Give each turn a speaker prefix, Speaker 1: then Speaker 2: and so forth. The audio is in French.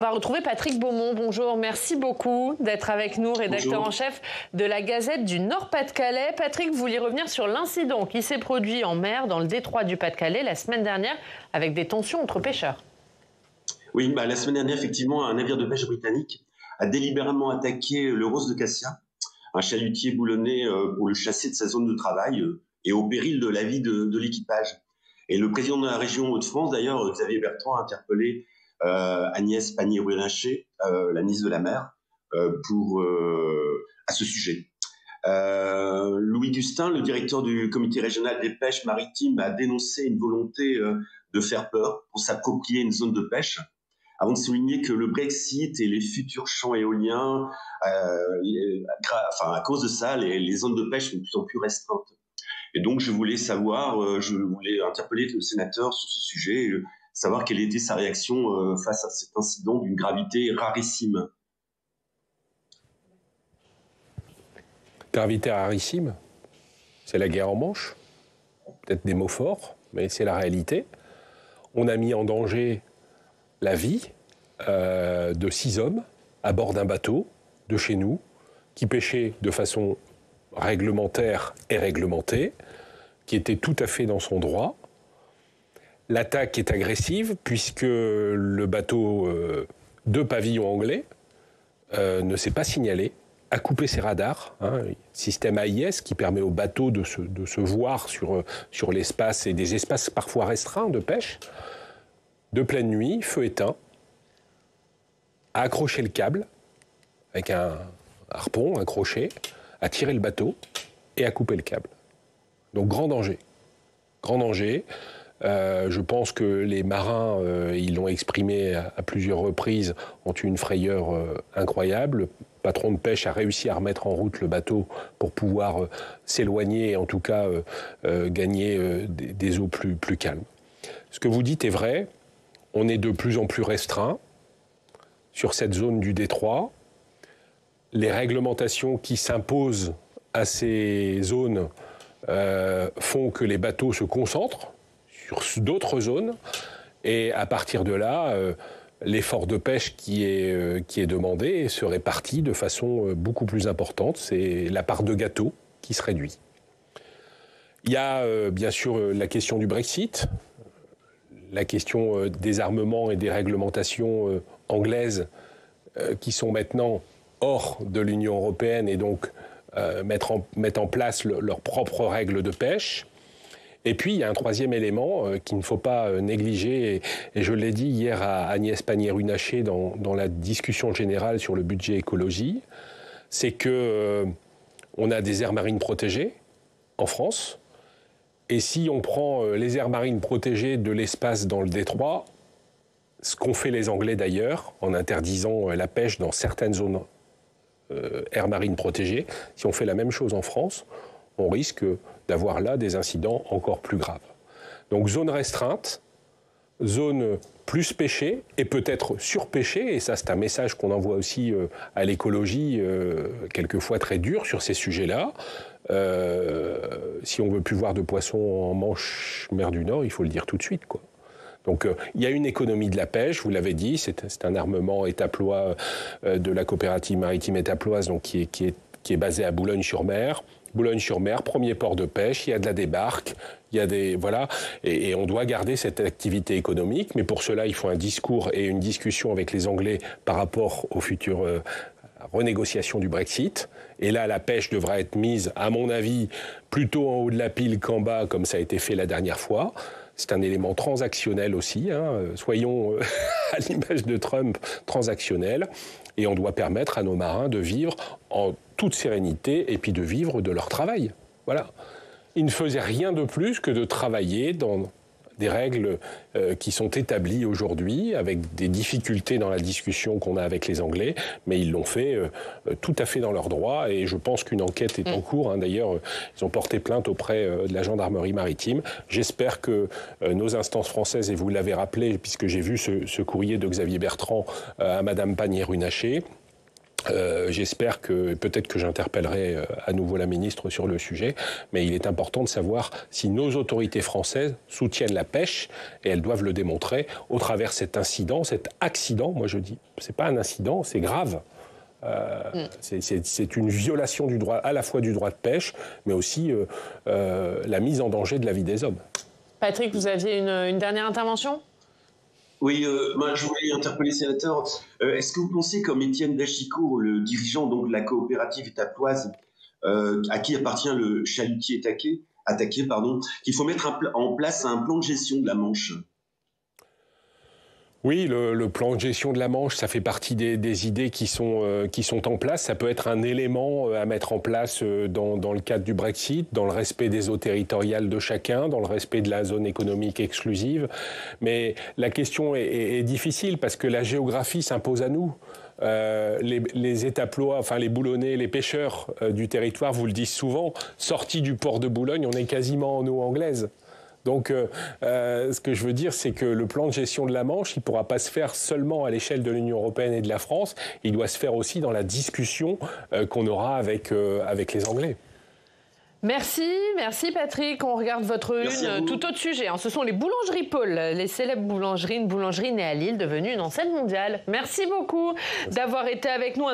Speaker 1: On va retrouver Patrick Beaumont. Bonjour, merci beaucoup d'être avec nous, rédacteur en chef de la Gazette du Nord-Pas-de-Calais. Patrick, vous vouliez revenir sur l'incident qui s'est produit en mer dans le détroit du Pas-de-Calais la semaine dernière avec des tensions entre pêcheurs.
Speaker 2: Oui, la semaine dernière, effectivement, un navire de pêche britannique a délibérément attaqué le Rose de Cassia, un chalutier boulonnais pour le chasser de sa zone de travail et au péril de la vie de l'équipage. Et le président de la région Hauts-de-France, d'ailleurs, Xavier Bertrand, a interpellé Agnès Pannier-Runacher, la ministre de la Mer, à ce sujet. Louis Gustin, le directeur du comité régional des pêches maritimes, a dénoncé une volonté de faire peur pour s'approprier une zone de pêche, avant de souligner que le Brexit et les futurs champs éoliens, à cause de ça, les zones de pêche sont de plus en plus restreintes. Et donc, je voulais interpeller le sénateur sur ce sujet, savoir quelle était sa réaction face à cet incident d'une gravité rarissime.
Speaker 3: Gravité rarissime, c'est la guerre en Manche. Peut-être des mots forts, mais c'est la réalité. On a mis en danger la vie de 6 hommes à bord d'un bateau de chez nous qui pêchait de façon réglementaire et réglementée, qui était tout à fait dans son droit. L'attaque est agressive puisque le bateau de pavillon anglais ne s'est pas signalé, a coupé ses radars, système AIS qui permet au bateau de se voir sur l'espace et des espaces parfois restreints de pêche. De pleine nuit, feu éteint, a accroché le câble avec un harpon, un crochet, a tiré le bateau et a coupé le câble. Donc grand danger. Grand danger. Je pense que les marins, ils l'ont exprimé à plusieurs reprises, ont eu une frayeur incroyable. Le patron de pêche a réussi à remettre en route le bateau pour pouvoir s'éloigner et en tout cas gagner des eaux plus calmes. Ce que vous dites est vrai. On est de plus en plus restreint sur cette zone du détroit. Les réglementations qui s'imposent à ces zones font que les bateaux se concentrent sur d'autres zones, et à partir de là, l'effort de pêche qui est demandé se répartit de façon beaucoup plus importante. C'est la part de gâteau qui se réduit. Il y a bien sûr la question du Brexit, la question des armements et des réglementations anglaises qui sont maintenant hors de l'Union européenne et donc mettent en place leurs propres règles de pêche. Et puis, il y a un troisième élément qu'il ne faut pas négliger, et je l'ai dit hier à Agnès Pannier-Runacher dans la discussion générale sur le budget écologie, c'est que on a des aires marines protégées en France, et si on prend les aires marines protégées de l'espace dans le détroit, ce qu'ont fait les Anglais d'ailleurs, en interdisant la pêche dans certaines zones aires marines protégées, si on fait la même chose en France, on risque d'avoir là des incidents encore plus graves. Donc zone restreinte, zone plus pêchée et peut-être surpêchée, et ça c'est un message qu'on envoie aussi à l'écologie, quelquefois très dur sur ces sujets-là. Si on veut plus voir de poissons en Manche, mer du Nord, il faut le dire tout de suite, quoi. Donc il y a une économie de la pêche, vous l'avez dit, c'est un armement étaplois de la coopérative maritime étaploise, donc qui est basé à Boulogne-sur-Mer. Boulogne-sur-Mer, premier port de pêche, il y a de la débarque, il y a des voilà, et on doit garder cette activité économique, mais pour cela il faut un discours et une discussion avec les Anglais par rapport aux futures renégociations du Brexit. Et là, la pêche devra être mise, à mon avis, plutôt en haut de la pile qu'en bas, comme ça a été fait la dernière fois. C'est un élément transactionnel aussi, soyons à l'image de Trump, transactionnel. Et on doit permettre à nos marins de vivre en toute sérénité et puis de vivre de leur travail. Voilà. Ils ne faisaient rien de plus que de travailler dans des règles qui sont établies aujourd'hui, avec des difficultés dans la discussion qu'on a avec les Anglais, mais ils l'ont fait tout à fait dans leurs droits, et je pense qu'une enquête est en cours. D'ailleurs, ils ont porté plainte auprès de la gendarmerie maritime. J'espère que nos instances françaises, et vous l'avez rappelé, puisque j'ai vu ce courrier de Xavier Bertrand à Madame Pannier-Runacher, J'espère que peut-être que j'interpellerai à nouveau la ministre sur le sujet, mais il est important de savoir si nos autorités françaises soutiennent la pêche, et elles doivent le démontrer au travers de cet incident, cet accident. Moi je dis, c'est pas un incident, c'est grave. C'est une violation du droit, à la fois du droit de pêche, mais aussi la mise en danger de la vie des hommes.
Speaker 1: Patrick, vous aviez une dernière intervention ?
Speaker 2: Oui, moi, je voulais interpeller le sénateur. Est-ce que vous pensez, comme Étienne Dachicourt, le dirigeant donc, de la coopérative étaploise, à qui appartient le chalutier attaqué, qu'il faut mettre en place un plan de gestion de la Manche ?
Speaker 3: Oui, le plan de gestion de la Manche, ça fait partie des idées qui sont en place. Ça peut être un élément à mettre en place dans le cadre du Brexit, dans le respect des eaux territoriales de chacun, dans le respect de la zone économique exclusive. Mais la question est difficile parce que la géographie s'impose à nous. Les étaplois, enfin les boulonnais, les pêcheurs du territoire vous le disent souvent, sortis du port de Boulogne, on est quasiment en eau anglaise. Donc, ce que je veux dire, c'est que le plan de gestion de la Manche, il ne pourra pas se faire seulement à l'échelle de l'Union européenne et de la France, il doit se faire aussi dans la discussion qu'on aura avec les Anglais.
Speaker 1: Merci Patrick. On regarde votre une, tout autre sujet. Ce sont les boulangeries Paul, les célèbres boulangeries, une boulangerie née à Lille, devenue une enseigne mondiale. Merci beaucoup d'avoir été avec nous.